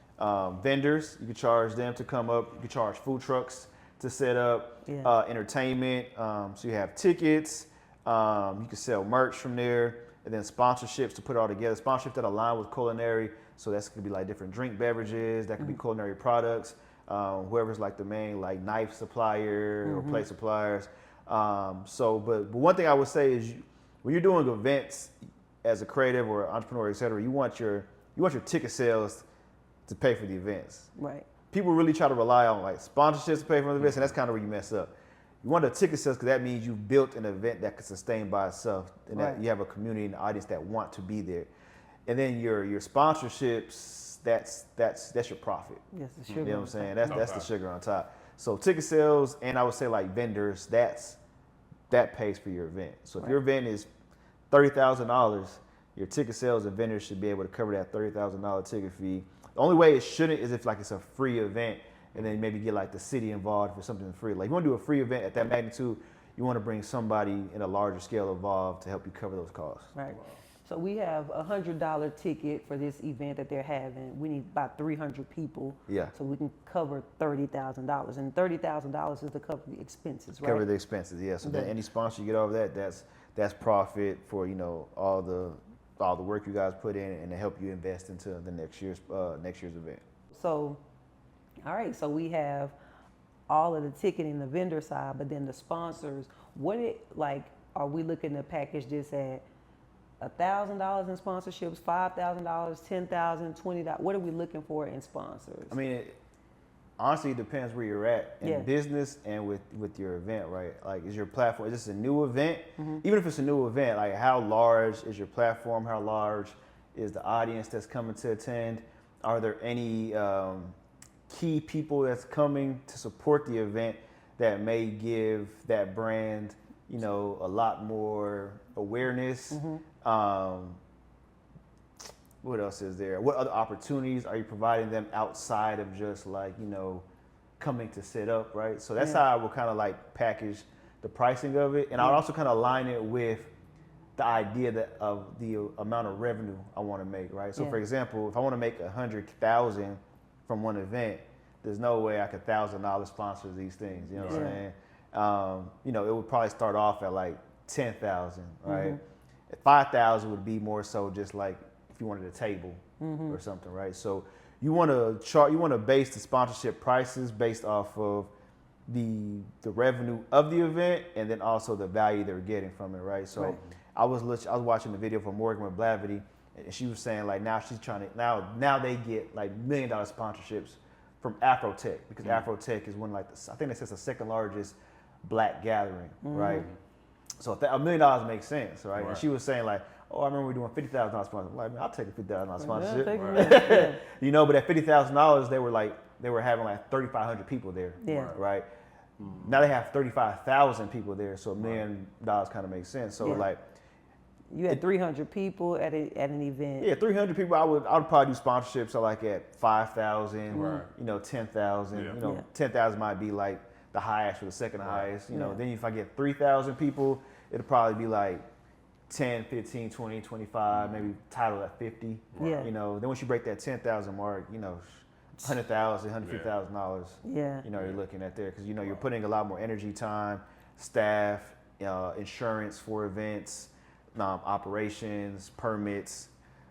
vendors, you can charge them to come up. You can charge food trucks to set up. Yeah. Entertainment. So you have tickets. You can sell merch from there, and then sponsorships to put it all together. Sponsorships that align with culinary. So that's gonna be like different drink beverages. That could be culinary products. Whoever's like the main like knife supplier or plate suppliers. But one thing I would say is when you're doing events as a creative or entrepreneur, et cetera, you want your ticket sales to pay for the events. Right. People really try to rely on like sponsorships to pay for the events, and that's kind of where you mess up. You want the ticket sales because that means you've built an event that can sustain by itself, and that Right. you have a community and audience that want to be there. And then your sponsorships, that's your profit. Yes, the sugar. You know what I'm saying? That's the Okay. sugar on top. So ticket sales, and I would say like vendors, that pays for your event. So if your event is $30,000, your ticket sales and vendors should be able to cover that $30,000 ticket fee. The only way it shouldn't is if like it's a free event, and then maybe get like the city involved for something free. Like you want to do a free event at that magnitude, you want to bring somebody in a larger scale involved to help you cover those costs. Right. So we have a $100 ticket for this event that they're having. We need about 300 people. Yeah. So we can cover $30,000, and $30,000 is to cover the expenses, right? Cover the expenses, yeah. So then any sponsor you get over that, that's profit for, you know, all the work you guys put in and to help you invest into the next year's event. So, all right. So we have all of the ticketing, the vendor side, but then the sponsors. Are we looking to package this at $1,000 in sponsorships, $5,000, $10,000, $20? What are we looking for in sponsors? I mean, honestly, it depends where you're at in Yeah. business and with your event, right? Like, is your platform, is this a new event? Mm-hmm. Even if it's a new event, like how large is your platform? How large is the audience that's coming to attend? Are there any key people that's coming to support the event that may give that brand, you know, a lot more awareness? What else is there? What other opportunities are you providing them outside of just like, you know, coming to sit up, right? So that's how I will kind of like package the pricing of it, and I would also kind of align it with the idea of the amount of revenue I want to make, right? So for example, if I want to make 100,000 from one event, there's no way I could $1,000 sponsor these things. You know what I'm saying? You know, it would probably start off at like 10,000, right? 5,000 would be more so just like if you wanted a table or something, right? So you want to base the sponsorship prices based off of the revenue of the event and then also the value they're getting from it, right? So I was watching the video from Morgan McBlavity, and she was saying like now she's trying to now they get like $1 million sponsorships from Afrotech, because Afrotech is one like I think it's the second largest black gathering, right? So $1 million makes sense, right? And she was saying like, oh, I remember we doing $50,000 sponsorship. I'm like, man, I'll take a $50,000 sponsorship. You know, but at $50,000 they were having like 3,500 people there, right? Now they have 35,000 people there, so $1 million kind of makes sense. So like, you had 300 people at an event. Yeah, 300 people. I would probably do sponsorships. So like at 5,000, you know, 10,000. You know, 10,000 might be like the highest or the second highest. You know, then if I get 3,000 people, it'll probably be like 10, 15, 20, 25, maybe title at 50. You know, then once you break that 10,000 mark, you know, $100,000, $150,000. You know, you're looking at there because you know you're putting a lot more energy, time, staff, insurance for events, operations, permits,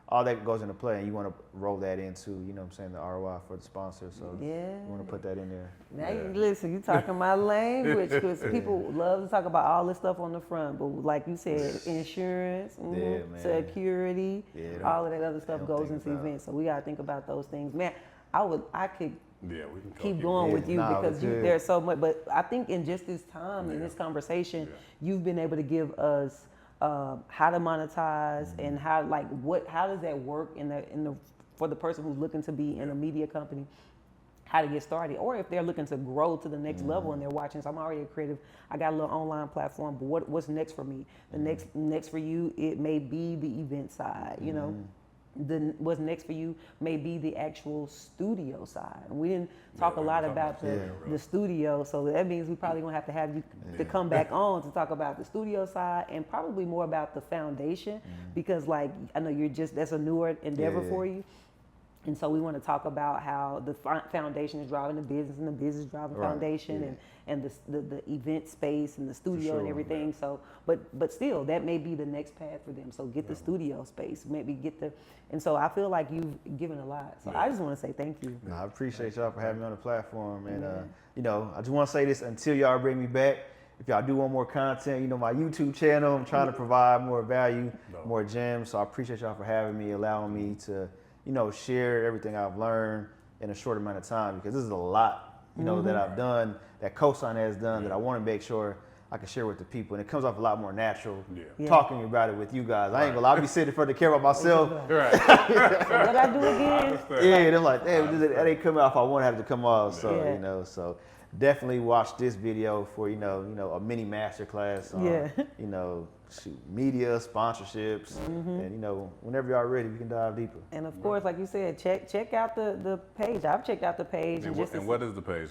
all that goes into play, and you want to roll that into, you know what I'm saying, the ROI for the sponsor. So you want to put that in there. Now you listen, you talking my language, because people love to talk about all this stuff on the front, but like you said, insurance, security, all of that other stuff goes into events. So we got to think about those things. Man, I could we can keep going with you because there's so much, but I think in just this time, in this conversation, you've been able to give us how to monetize and how does that work for the person who's looking to be in a media company, how to get started, or if they're looking to grow to the next level and they're watching. So I'm already a creative. I got a little online platform, but what's next for me? The next for you, it may be the event side, you know. What's next for you may be the actual studio side. And we didn't talk a lot about the studio, so that means we probably gonna have you to come back on to talk about the studio side and probably more about the foundation, because like I know that's a newer endeavor for you. And so we want to talk about how the foundation is driving the business and the business driving the foundation and the event space and the studio and everything. So, but still, that may be the next path for them. So get the studio space, maybe and so I feel like you've given a lot. So I just want to say thank you. No, I appreciate y'all for having me on the platform. And, you know, I just want to say this until y'all bring me back. If y'all do want more content, you know, my YouTube channel, I'm trying to provide more value, more gems. So I appreciate y'all for having me, allowing me to, you know, share everything I've learned in a short amount of time, because this is a lot, you know, that I've done, that Cosine has done, that I want to make sure I can share with the people. And it comes off a lot more natural talking about it with you guys. I ain't gonna lie, I'll be sitting in front of the camera myself. What I do again? Yeah, they're like, damn, that ain't coming off. I want to have it to come off. So, you know, so definitely watch this video for, you know, a mini masterclass on, you know, media, sponsorships, and you know, whenever y'all ready, we can dive deeper. And of course, like you said, check out the page. I've checked out the page. And what is the page?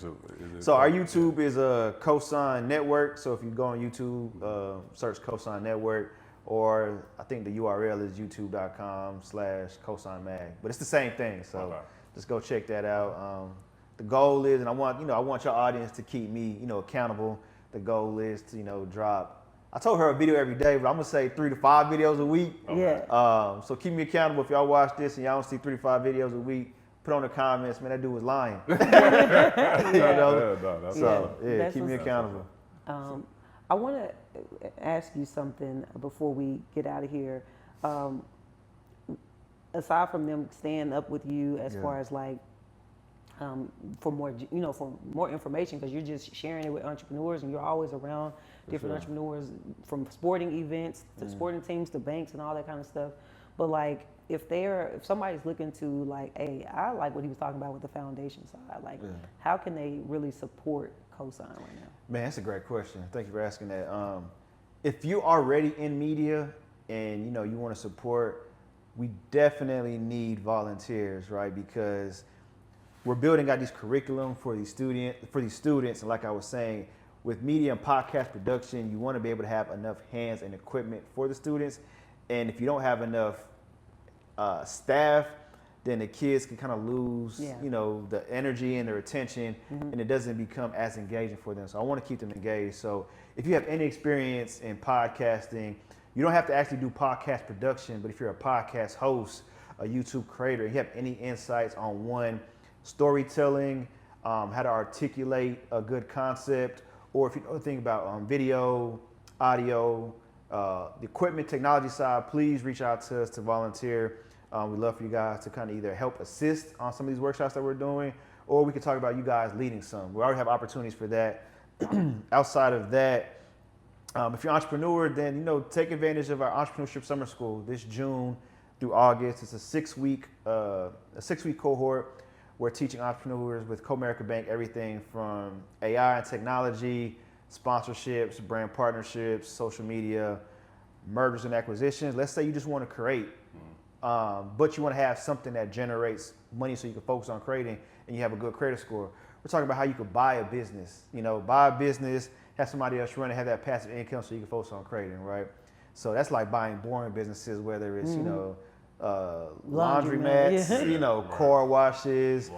So our YouTube is a Cosign Network. So if you go on YouTube, search Cosign Network, or I think the URL is youtube.com/CosignMag. But it's the same thing. So just go check that out. The goal is, and I want your audience to keep me, you know, accountable. The goal is to, you know, drop. I told her a video every day, but I'm gonna say 3 to 5 videos a week. So keep me accountable. If y'all watch this and y'all don't see 3 to 5 videos a week, put on the comments, man, that dude was lying. You know? So keep me accountable. I want to ask you something before we get out of here. Aside from them staying up with you as far as like for more, you know, for more information, because you're just sharing it with entrepreneurs and you're always around different entrepreneurs, from sporting events to sporting teams to banks and all that kind of stuff. But like, if somebody's looking to like, hey, I like what he was talking about with the foundation side. Like, how can they really support Cosign right now? Man, that's a great question. Thank you for asking that. If you're already in media and you know you want to support, we definitely need volunteers, right? Because we're building out these curriculum for these students, and like I was saying, with media and podcast production, you want to be able to have enough hands and equipment for the students. And if you don't have enough staff, then the kids can kind of lose, you know, the energy and their attention, and it doesn't become as engaging for them. So I want to keep them engaged. So if you have any experience in podcasting, you don't have to actually do podcast production, but if you're a podcast host, a YouTube creator, you have any insights on one, storytelling, how to articulate a good concept, or if you know anything about video, audio, the equipment technology side, please reach out to us to volunteer. We'd love for you guys to kind of either help assist on some of these workshops that we're doing, or we could talk about you guys leading some. We already have opportunities for that. Outside of that, if you're an entrepreneur, then, you know, take advantage of our Entrepreneurship Summer School this June through August. It's a six-week cohort. We're teaching entrepreneurs with Comerica Bank everything from AI and technology, sponsorships, brand partnerships, social media, mergers and acquisitions. Let's say you just want to create, but you want to have something that generates money so you can focus on creating and you have a good credit score. We're talking about how you could buy a business, you know, buy a business, have somebody else run and have that passive income so you can focus on creating, right? So that's like buying boring businesses, whether it's, you know, laundromats, you know, car washes,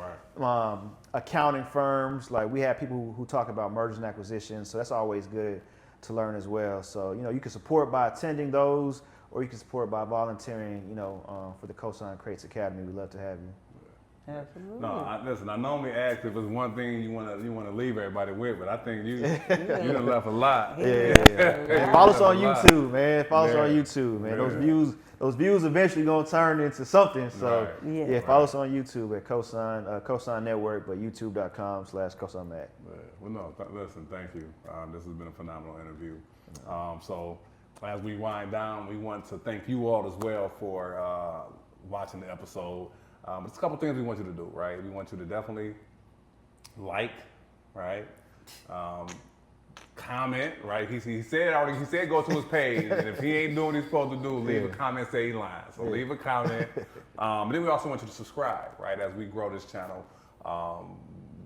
accounting firms. Like we have people who talk about mergers and acquisitions. So that's always good to learn as well. So, you know, you can support by attending those, or you can support by volunteering, you know, for the Cosign Creates Academy. We'd love to have you. Absolutely. No, listen. I normally ask if it's one thing you want to leave everybody with, but I think you done left a lot. Yeah. Follow us on YouTube, man. Follow us on YouTube, man. Those views eventually gonna turn into something. So follow us on YouTube at Cosign Network, but youtube.com/CosignMag. Well, no, listen. Thank you. This has been a phenomenal interview. So as we wind down, we want to thank you all as well for watching the episode. There's a couple things we want you to do, right? We want you to definitely like, right? Comment, right? He said go to his page, and if he ain't doing what he's supposed to do, leave a comment, say he lying. So leave a comment. But then we also want you to subscribe, right? As we grow this channel,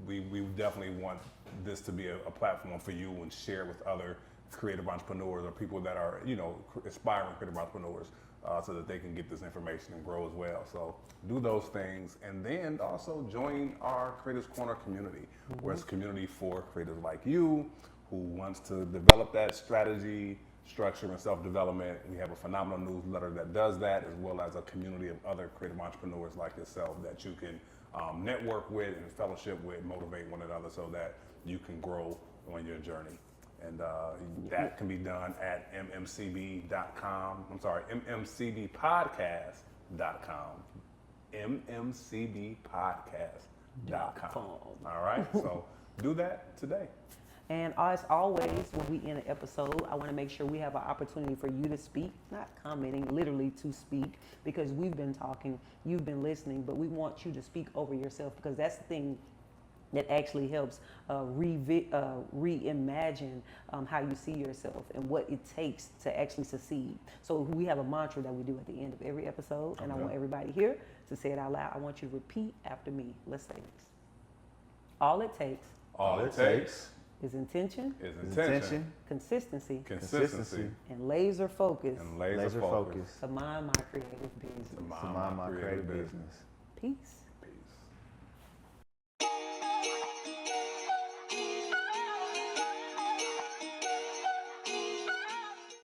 we definitely want this to be a platform for you and share with other creative entrepreneurs or people that are, you know, aspiring creative entrepreneurs. So that they can get this information and grow as well. So do those things, and then also join our Creators Corner community, where it's a community for creatives like you who wants to develop that strategy, structure, and self-development. We have a phenomenal newsletter that does that, as well as a community of other creative entrepreneurs like yourself that you can network with and fellowship with, motivate one another so that you can grow on your journey. And that can be done at mmcbpodcast.com. mmcbpodcast.com. All right, so do that today. And as always, when we end an episode, I want to make sure we have an opportunity for you to speak, not commenting, literally to speak, because we've been talking, you've been listening, but we want you to speak over yourself, because that's the thing that actually helps reimagine how you see yourself and what it takes to actually succeed. So we have a mantra that we do at the end of every episode, and I want everybody here to say it out loud. I want you to repeat after me. Let's say this. All it takes is intention, consistency, and laser focus, to mind my creative business. Peace.